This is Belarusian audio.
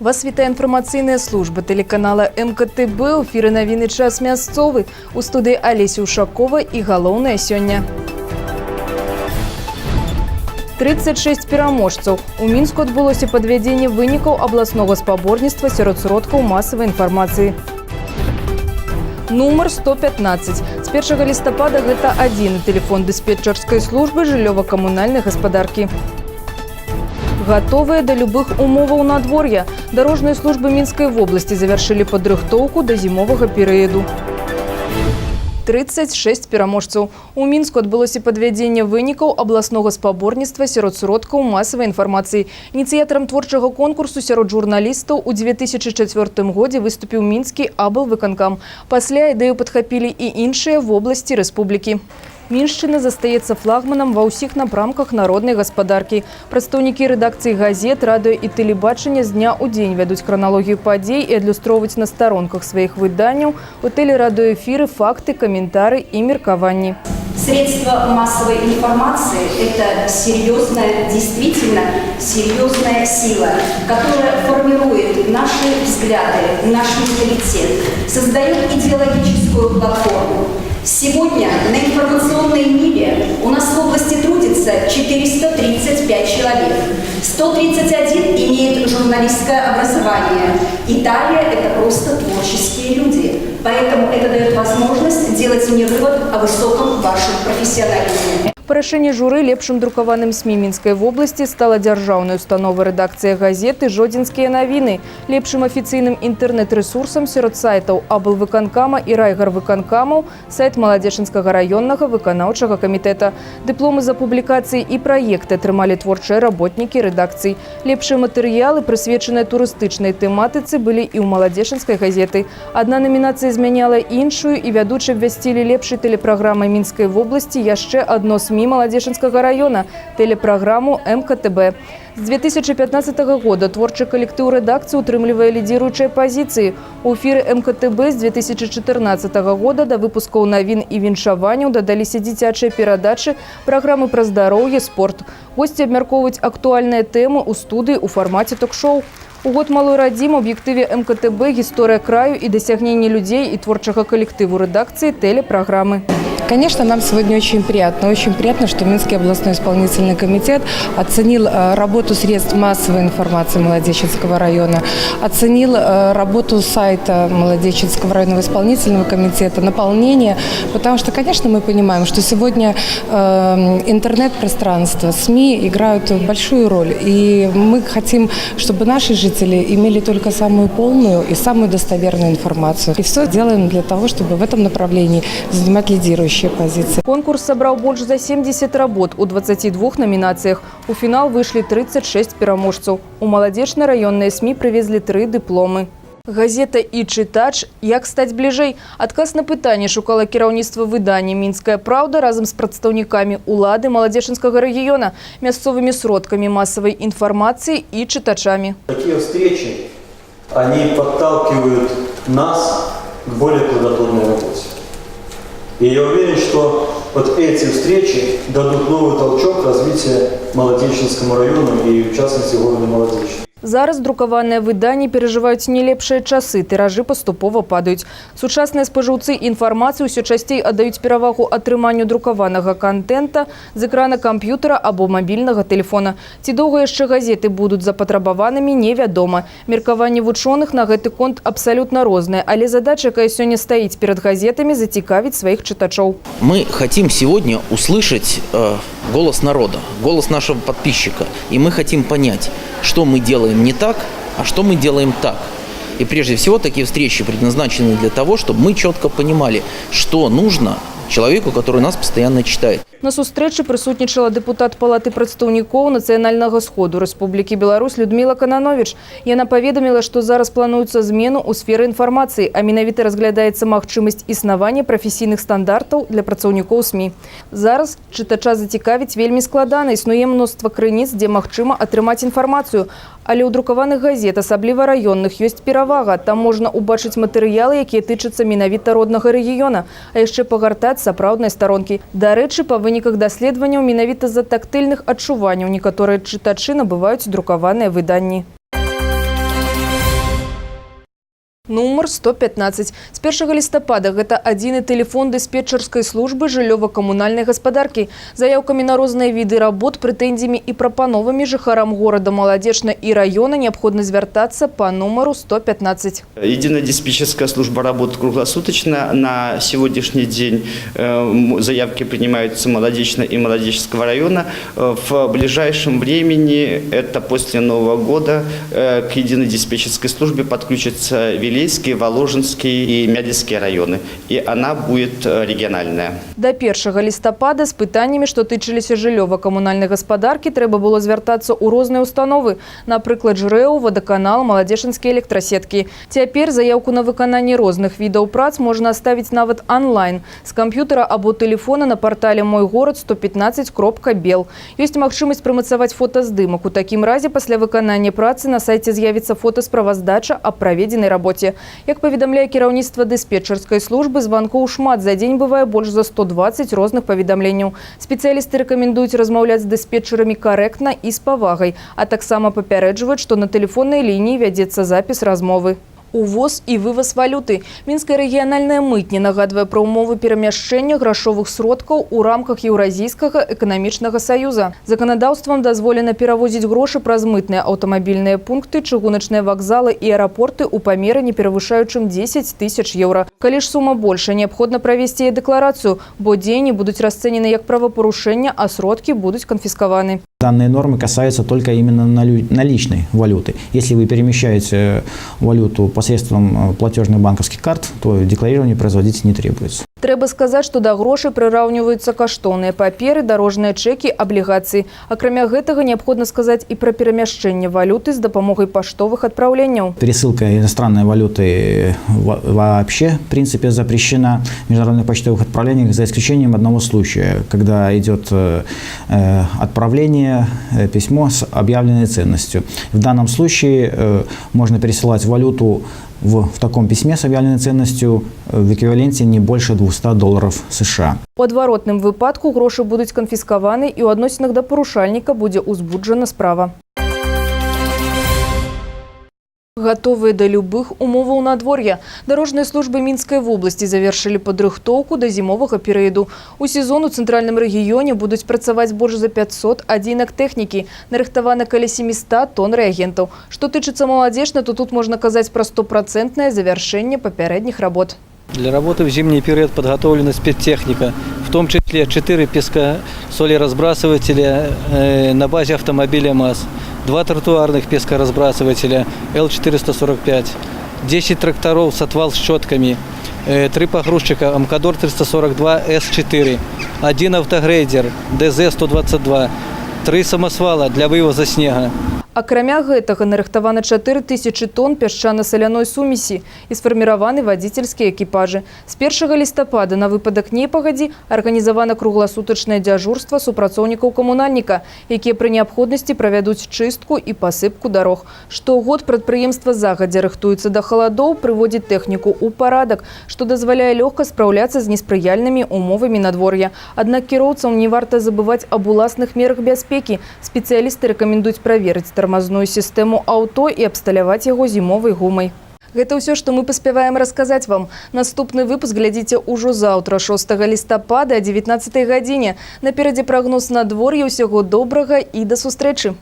Вас вітае інфармацыйная служба тэлеканала МКТБ. У эфіры навіны час мясцовы. У студыі Алеся Ушакова і галоўнае сёння. 36 пераможцаў. У Мінску адбылося падвядзенне вынікаў абласнога спаборніцтва сярод сродкаў масавай інфармацыі. Нумар 115. З 1 лістапада гэта адзіны тэлефон дыспетчарскай службы жыллёва-камунальнай гаспадаркі. Готовыя да любых умоваў надвор'я. Дарожныя службы Мінскай вобласці завяршылі падрыхтоўку да зімовага перыяду. 36 пераможцаў. У Мінску адбылося падвядзенне вынікаў абласнога спаборніцтва сярод сродкаў масавай інфармацыі. Ініцыятарам творчага конкурсу сярод журналістаў у 2004 годзе выступіў мінскі аблвыканкам. Пасля ідэю падхапілі і іншыя вобласці рэспублікі. Міншчына застаецца флагманам ва ўсіх напрамках народнай гаспадаркі. Прадстаўнікі рэдакцыі газет, радыё і тэлебачання з дня ў дзень вядуць храналогію падзей і адлюстроўваюць на старонках сваіх выданняў у тэлерадыёэфіры факты, каментары і меркаванні. Средства массовой информации – это серьезная, действительно серьезная сила, которая формирует наши взгляды, наш менталитет, создает идеологическую платформу. Сегодня на информационной ниве у нас в области трудится 435 человек. 131 имеют журналистское образование. И далее это просто творческие люди. Поэтому это дает возможность делать мне вывод о высоком вашем профессионализме. Па рашэнні журы лепшым друкаваным СМІ Мінскай вобласці стала дзяржаўная установа рэдакцыя газеты «Жодзінскія навіны». Лепшым афіцыйным інтэрнэт-рэсурсам сярод сайтаў аблвыканкама і райгарвыканкамаў сайт Маладзечынскага раённага выканаўчага камітэта. Дыпломы за публікацыі і праекты атрымалі творчыя работнікі рэдакцый. Лепшыя матэрыялы, прысвечаныя турыстычнай тэматыцы, былі і ў Маладзечынскай газеты. Адна намінацыя змяняла іншую, і ведучы абвясцілі лепшай тэлепраграмай Мінскай вобласці яшчэ адно СМІ Маладзечынскага района – тэлепраграму МКТБ. З 2015 года творчы калектыў рэдакцыі утрымлівае лідзіруючыя пазіцыі. У эфіры МКТБ з 2014 года да выпускаў навін і віншаванняў дадаліся дзіцячыя перадачы, праграмы пра здароўе, спорт. Госці абмяркоўваюць актуальныя тэмы ў студыі ў фармаце ток-шоу. У год малой радзім у аб'ектыве МКТБ гісторыя краю і дасягненні людзей і творчага калектыву рэдакцыі тэлепраграмы. Конечно, нам сегодня очень приятно, что Минский областной исполнительный комитет оценил работу средств массовой информации Маладечинского района, оценил работу сайта Маладечинского районного исполнительного комитета, наполнение, потому что, конечно, мы понимаем, что сегодня интернет-пространство, СМИ играют большую роль, и мы хотим, чтобы наши жители имели только самую полную и самую достоверную информацию. И все делаем для того, чтобы в этом направлении занимать лидирующие позиции. Конкурс сабраў больш за 70 работ у 22 номінацыях. У фінал выйшлі 36 пераможцаў. У маладзечнай раённыя СМІ прывезлі 3 дыпломы. Газета і чытач «Як стаць бліжэй». Адказ на пытанне шукала кіраўніцтва выдання «Мінская праўда» разам з прадстаўнікамі улады Маладзечынскага рэгіёна, мясцовымі сродкамі масавай інфармацыі і чытачамі. Такие встречи, они подталкивают нас к более плодотворной работе. И я уверен, что вот эти встречи дадут новый толчок развития Маладечинскому району и, в частности, города Маладечин. Зараз друкаваныя выданні перажываюць не лепшыя часы, тыражы паступова падаюць. Сучасныя спажыўцы інфармацыі ўсё часцей аддаюць перавагу атрыманню друкаванага контента з экрана камп'ютара або мабільнага тэлефона. Ці доўга яшчэ газеты будуць запатрабаванымі, невядома. Меркаванне вучоных на гэты конт абсалютна рознае, але задача, якая сёння стаіць перад газетамі, зацікавіць сваіх чытачоў. Мы хотим сегодня услышать голос народа, голос нашего подписчика. И мы хотим понять, что мы делаем не так, а что мы делаем так. И прежде всего такие встречи предназначены для того, чтобы мы четко понимали, что нужно человеку, который нас постоянно читает. На сустрэчы прысутнічала дэпутат палаты прадстаўнікоў Нацыянальнага сходу Рэспублікі Беларусь Людміла Кананович. Яна паведаміла, што зараз плануецца змену ў сферы інфармацыі, а менавіта разглядаецца магчымасць існавання прафесійных стандартаў для працаўнікоў СМІ. Зараз чытача зацікавіць вельмі складана, існуе мноства крыніц, дзе магчыма атрымаць інфармацыю. Але ў друкаваных газет, асабліва раённых, ёсць перавага. Там можна ўбачыць матэрыялы, якія тычацца менавіта роднага рэгіёна, а яшчэ пагартаць сапраўднай старонкі. Дарэчы, па выніках даследаванняў менавіта з-за тактыльных адчуванняў некаторыя чытачы набываюць друкаваныя выданні. Нумар 115. С 1 листопада это адзіны тэлефон дыспетчерской службы жыллёва-камунальнай гаспадаркі. Заявками на розныя виды работ, прэтэнзіямі и прапановамі жыхарам города Молодечна и района необходимо звяртацца по номеру 115. Единая диспетчерская служба работает круглосуточно. На сегодняшний день заявки принимаются Молодечно и Молодеченского района. В ближайшем времени, это после Нового года, к единой диспетчерской службе подключатся Вилейский, Воложенский и Мядельский районы. И она будет региональная. До 1 листопада с пытаннями, что тычыліся жыллёва-камунальнай гаспадаркі, трэба было звяртацца ў розныя установы, напрыклад, ЖРЭУ, Водоканал, Молодеченскія электросеткі. Цяпер заявку на выкананне розных відаў прац можна оставить нават онлайн з камп'ютера або тэлефона на портале «Мой город 115.бел». Ёсць магчымасць прымацаваць фотаздымак. У такім разе пасля выканання працы на сайце з'явіцца фотасправаздача аб праведзенай работе. Як паведамляе кіраўніцтва дыспетчерскай службы, званкоў шмат. За дзень бывае больш за 120 розных паведамленняў. Спецыялісты рэкамендуюць размаўляць з дыспетчерамі карэктна і з павагай, а таксама папярэджваюць, што на тэлефоннай лініі вядзецца запіс размовы. Увоз і вываз валюты. Мінская рэгіянальная мытня нагадвае пра ўмовы перамяшчэння грашовых сродкаў у рамках Еўразійскага эканамічнага саюза. Заканадаўствам дазволена перавозіць грошы праз мытныя аўтамабільныя пункты, чыгуначныя вакзалы і аэрапорты ў памеры, не перавышаючым 10 000 еўра. Калі ж сума большая, неабходна правесці яе дэкларацыю, бо дзеянні будуць расцэнены як правапарушэння, а сродкі будуць канфіскаваны. Данные нормы касаются только именно наличной валюты. Если вы перемещаете валюту посредством платежных банковских карт, то декларирование производить не требуется. Трэба сказаць, што да грошай прыраўніваюцца каштоўныя паперы, дарожныя чэкі, аблігацыі. Акрамя гэтага, неабходна сказаць і пра перамяшчэнне валюты з дапамогай паштовых адпраўленняў. Пересылка иностранной валюты вообще, в принципе, запрещена в международных почтовых отправлениях, за исключением одного случая, когда идет отправление письмо с объявленной ценностью. В данном случае можно пересылать валюту в таком письме с объявленной ценностью в эквиваленте не больше $200 США. У адваротным выпадку грошы будуць канфіскаваны і ў адносінах да парушальніка будзе ўзбуджана справа. Готовыя да любых умоваў надвор'я. Дарожныя службы Мінскай вобласці завершылі падрыхтоўку да зімовага перыяду. У сезон у цэнтральным рэгіёне будуць працаваць больш за 500 адзінак тэхнікі. Нарыхтавана каля 700 тонн рэагентаў. Што тычыцца Молодечна, то тут можна казаць пра 100% завяршэнне папярэдніх работ. Для работы в зимний период подготовлена спецтехника, в том числе 4 пескосолеразбрасывателя на базе автомобиля МАЗ, 2 тротуарных пескоразбрасывателя Л-445, 10 тракторов с отвал-щетками, 3 погрузчика Амкадор 342 С4, 1 автогрейдер ДЗ-122, 3 самосвала для вывоза снега. Акрамя гэтага нарыхтавана 4000 тонн пясчана-саляной сумесі і сфарміраваны вадзіцельскія экіпажы. З 1 лістапада на выпадак непагадзі арганізавана кругласутачнае дзяжурства супрацоўнікаў камунальніка, якія пры неабходнасці правядуць чыстку і пасыпку дарог. Штогод прадпрыемства загадзя рыхтуецца да халадоў, прыводзіць тэхніку ў парадак, што дазваляе лёгка спраўляцца з неспрыяльнымі умовамі надвор'я. Аднак кіроўцам не варта забываць аб уласных мерах бяспекі. Спецыялісты рэкамендуюць праверыць тармазную сістэму аўто і абсталяваць яго зімовай гумай. Гэта ўсё, што мы паспяваем расказаць вам. Наступны выпуск глядзіце ўжо заўтра, 6 лістапада о 19 гадзіне. Наперадзе прагноз надвор'я. Усяго добрага і да сустрэчы.